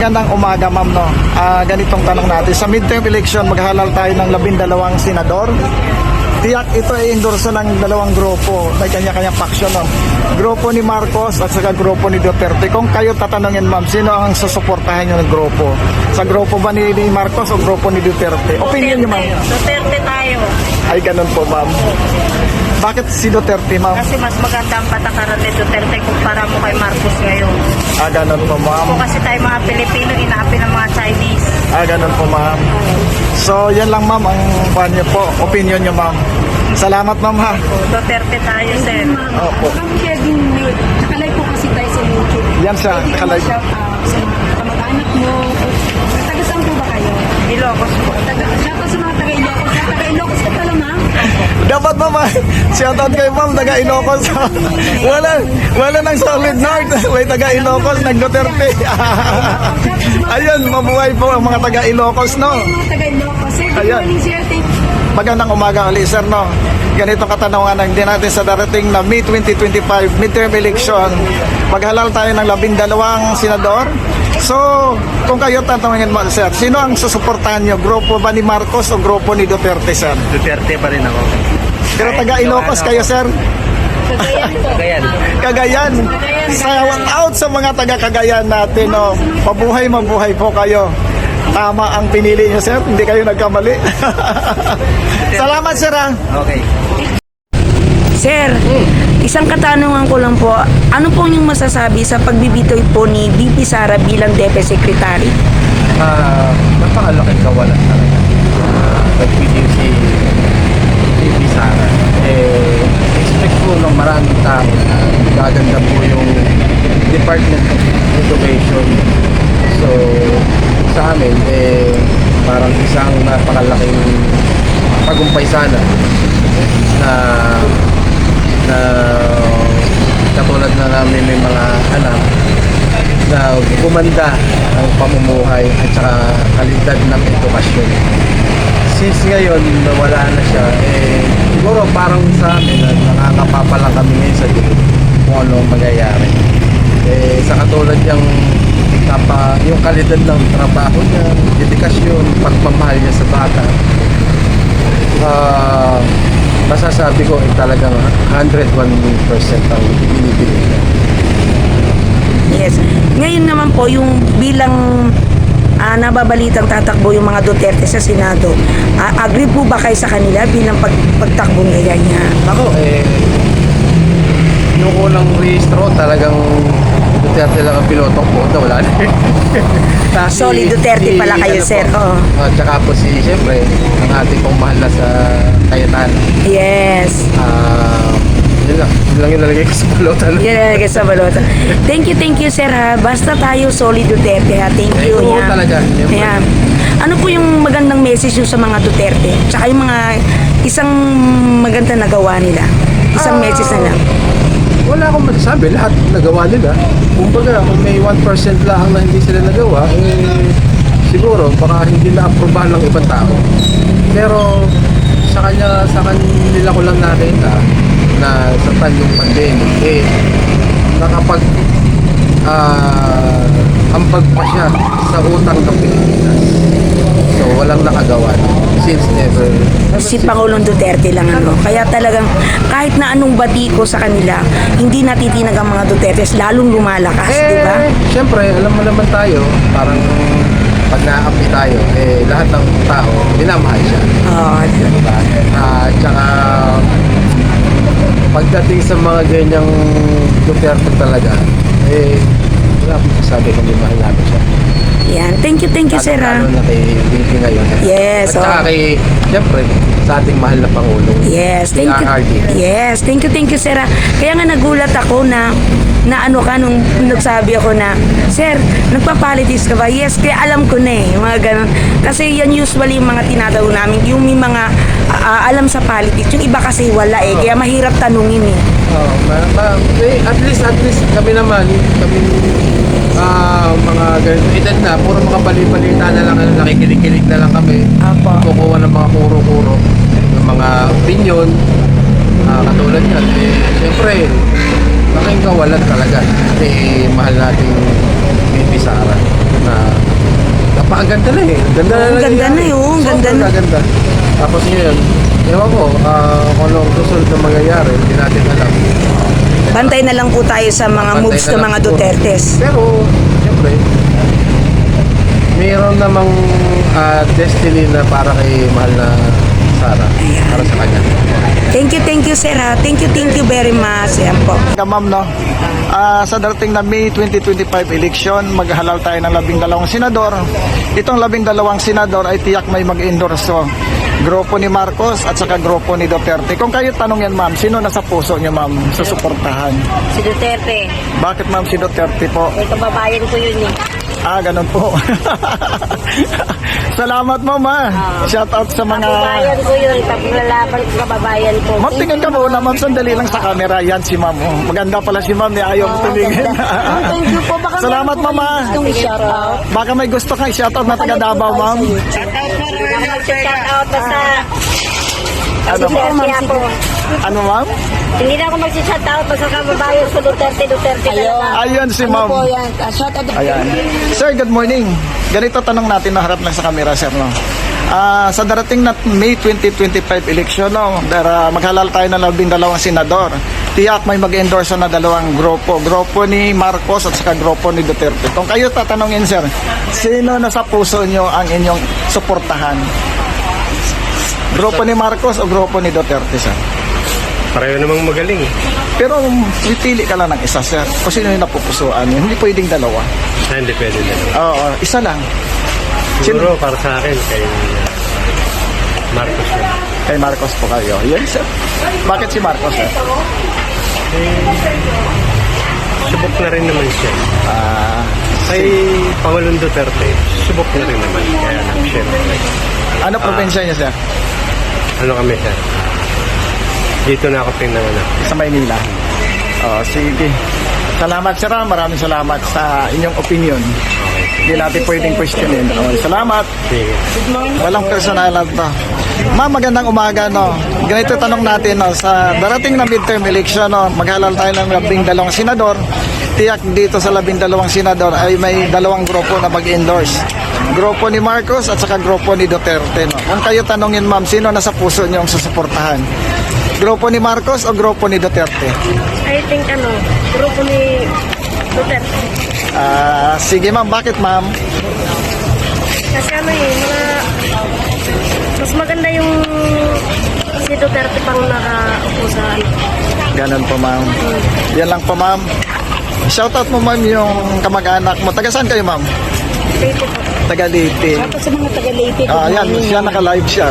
Magandang umaga, ma'am, no. Ganitong tanong natin. Sa midterm election, maghalal tayo ng 12 senador. Tiyak ito ay endorso ng dalawang grupo. May kanya-kanya faction, no. Grupo ni Marcos at saka grupo ni Duterte. Kung kayo tatanungin, ma'am, sino ang susuportahan nyo ng grupo? Sa grupo ba ni Marcos o grupo ni Duterte? Opinion nyo, ma'am. Duterte tayo. Ay, ganun po, ma'am. Bakit si Duterte, ma'am? Kasi mas maganda ang patakaran ni Duterte kumpara mo kay Marcos ngayon. Ganun po, ma'am. Kung kasi tayo mga Pilipino, inaapi ng mga Chinese. Ganun po, ma'am. So, yan lang, ma'am, ang pan nyo po. Opinion nyo, ma'am. Salamat, ma'am, ha. Duterte tayo, sir. Opo. Pwedeng nakalay po kasi tayo sa YouTube. Yan siya, nakalay. Shout out sa mga kamag-anak mo. Taga saan po ba kayo? Ilocos po. Shout out sa mga taga-Ilocos. Taga-Ilocos ka pala, ma'am? Dapat, ma'am, shoutout kay ma'am, taga Ilocos. wala nang solid north. May taga Ilocos, nag-Duterte. Ayun, mabuhay po ang mga taga Ilocos, no? Mga taga-Ilocos. Sir, good Ayan. morning, sir. Thank you. Magandang umaga ulit, sir, no? Ganitong katanungan ng din natin sa darating na May 2025 midterm election. Maghalal tayo ng 12 senador. So, kung kayo tatanungin mo, sir, sino ang susuportahan nyo? Grupo ba ni Marcos o grupo ni Duterte, sir? Duterte pa rin ako. Pero taga Ilocos kayo, sir? Cagayan. Cagayan. Shout out sa mga taga Cagayan natin, no? Mabuhay po kayo. Tama ang pinili niyo, sir. Hindi kayo nagkamali. Salamat, sir, ha? Okay. Sir, isang katanungan ko lang po, ano po yung masasabi sa pagbibitoy po ni VP Sara bilang DepEd Secretary? Napakalaking kawalan talaga. Nagpili si VP Sara. Expect po ng maraming tao na gaganda po yung Department of Education. So, sa amin, parang isang napakalaking tagumpay sana na katulad na namin may mga anak na gumanda ang pamumuhay at saka kalidad ng edukasyon. Since ngayon nawala na siya, siguro parang sa amin nakakapapa lang kami ngayon sa dilim kung ano mangyayari. Sa katulad yung kalidad ng trabaho niya, dedikasyon, pagmamahal niya sa bata, masasabi ko talagang 101% ang binibili niya. Yes. Ngayon naman po, yung bilang nababalitang tatakbo yung mga Duterte sa Senado, agree po ba kayo sa kanila bilang pagtakbo niya? Ako, yung unang rehistro talagang Duterte lang ang pilotong po, wala na. Solid Duterte pala kayo, sir. Oo. At saka po siyempre, ang ating pong mahal na sa Cayetano. Yes. Yun lang yung nalagay ko sa balota. Yan na sa balota. Thank you, sir, ha. Basta tayo solid Duterte, ha. Thank you. Oo, Yan. talaga. Ayan. Ano po yung magandang message yung sa mga Duterte? Tsaka yung mga isang maganda nagawa nila? Isang message na lang. Wala akong masasabi, lahat nagawa nila. Kumbaga, kung may 1% lang na hindi sila nagawa, siguro baka hindi na-aprobahan ng ibang tao. Pero sa kanila ko lang nakita na sa time ng pandemic, ambag pa siya sa utang ng Pilipinas. So walang nakagawa since never Si Pangulong Duterte lang ano. Kaya talagang kahit na anong bati ko sa kanila, hindi natitinag ang mga Duterte, lalong lumalakas, di ba? Siyempre, alam mo naman tayo, parang pag na-api tayo, lahat ng tao, minamahal siya. Oo. Diba? At saka, pagdating sa mga ganyang Duterte talaga, wala akong sasabi kung mahal namin siya. Yan. Thank you, sir, ha. Lalo na kay Binti ngayon. Yes, At saka kay, siyempre, sa ating mahal na Pangulo. Yes, si thank you. RRD. Yes, thank you, sir, ha. Kaya nga nagulat ako na ano ka nung nagsabi ako na, sir, nagpa-politics ka ba? Yes, kaya alam ko na mga ganun. Kasi yan usually yung mga tinatawag namin, yung may mga alam sa politics. Yung iba kasi wala kaya mahirap tanungin At least kami naman, mga ganito edad na, puro mga bali-balita na lang, nakikilig-kilig na lang kami. Apo. Kukuha ng mga kuro-kuro, ng mga opinion, katulad yan. Siyempre, laking kawalan talaga. Kasi mahal nating VP Sara. na napakaganda na eh. Ganda na Ang ganda nangyayari. na yun, ang ganda Sobrang na. ganda. Tapos ngayon, ewan ko, kung anong susunod na mangyayari, hindi natin alam. Bantay na lang po tayo sa mga Bantay moves na ng lang mga po. Dutertes. Pero, siyempre, mayroon namang destiny na para kay mahal na Sara. Para sa kanya. Thank you, sir, ha. Thank you very much. Yan po. Ma'am, no? Sa darating na May 2025 election, maghalal tayo ng 12 senador. Itong 12 senador ay tiyak may mag-endorso. Grupo ni Marcos at saka grupo ni Duterte. Kung kayo tanong yan, ma'am, sino nasa puso niyo, ma'am, sa suportahan? Si Duterte. Bakit, ma'am, si Duterte po? May kababayan ko yun eh. Ganun po. Salamat, ma'am, ha. Shout out sa mga... Kababayan ko yun. Paglalaban ko kababayan ko. Ma'am, tingnan ka muna, ma'am. Sandali lang sa camera. Yan si ma'am. Oh, maganda pala si ma'am. Ayaw tumingin. Thank you po. Baka Salamat, ma'am, ha. shout out. Baka may gusto kang shout out na taga Davao, ma'am. Shout out basta. Ano, ma'am? Duterte ako. Ano, ma'am? Hindi na ako mag-shout out basta kababayan ko Duterte talaga. Ayun si ma'am. Shout out Ayan. Sir, good morning. Ganito tanong natin na harap lang sa camera, sir, no? Sa darating na May 2025 election, no? Maghalal tayo ng 12 senador. Tiyak may mag-endorse na dalawang grupo. Grupo ni Marcos at saka grupo ni Duterte. Kung kayo tatanungin, sir, sino nasa puso nyo ang inyong suportahan? Grupo ni Marcos o grupo ni Duterte, sir? Pareho namang magaling. Pero pipili ka lang ng isa, sir. Kung sino yung napupusuan nyo. Hindi pwedeng dalawa. Hindi pwede na. Oo, isa lang. Siguro para sa akin kay Marcos na. Kay Marcos po kayo. Yes, sir. Bakit si Marcos, sir? Subok na rin naman siya. Kay Pangulong Duterte, subok na rin naman. Kaya lang, syempre. Ano probinsya niya, sir? Ano kami siya? Dito na ako pinanganak. Sa Maynila. Oh, sige. Salamat, sir. Maraming salamat sa inyong opinion. Hindi natin pwedeng questionin. Oh, salamat. Sige. Walang personalan to. Ma'am, magandang umaga, no? Ganito tanong natin, no? Sa darating na midterm election, no? Maghalal tayo ng 12 senador. Tiyak dito sa 12 senador ay may dalawang grupo na mag-endorse. Grupo ni Marcos at saka grupo ni Duterte, no? Kung kayo tanongin, ma'am, sino nasa puso niyong susuportahan? Grupo ni Marcos o grupo ni Duterte? I think grupo ni Duterte. Sige, ma'am. Bakit, ma'am? Kasi mas maganda yung si Duterte pang nakaupo sa Ganon po, ma'am. Yan lang po, ma'am. Shoutout mo, ma'am, yung kamag-anak mo. Taga saan kayo, ma'am? Duterte po. Taga Leyte. sa mga taga-Leyte. Yan, siya naka-live siya.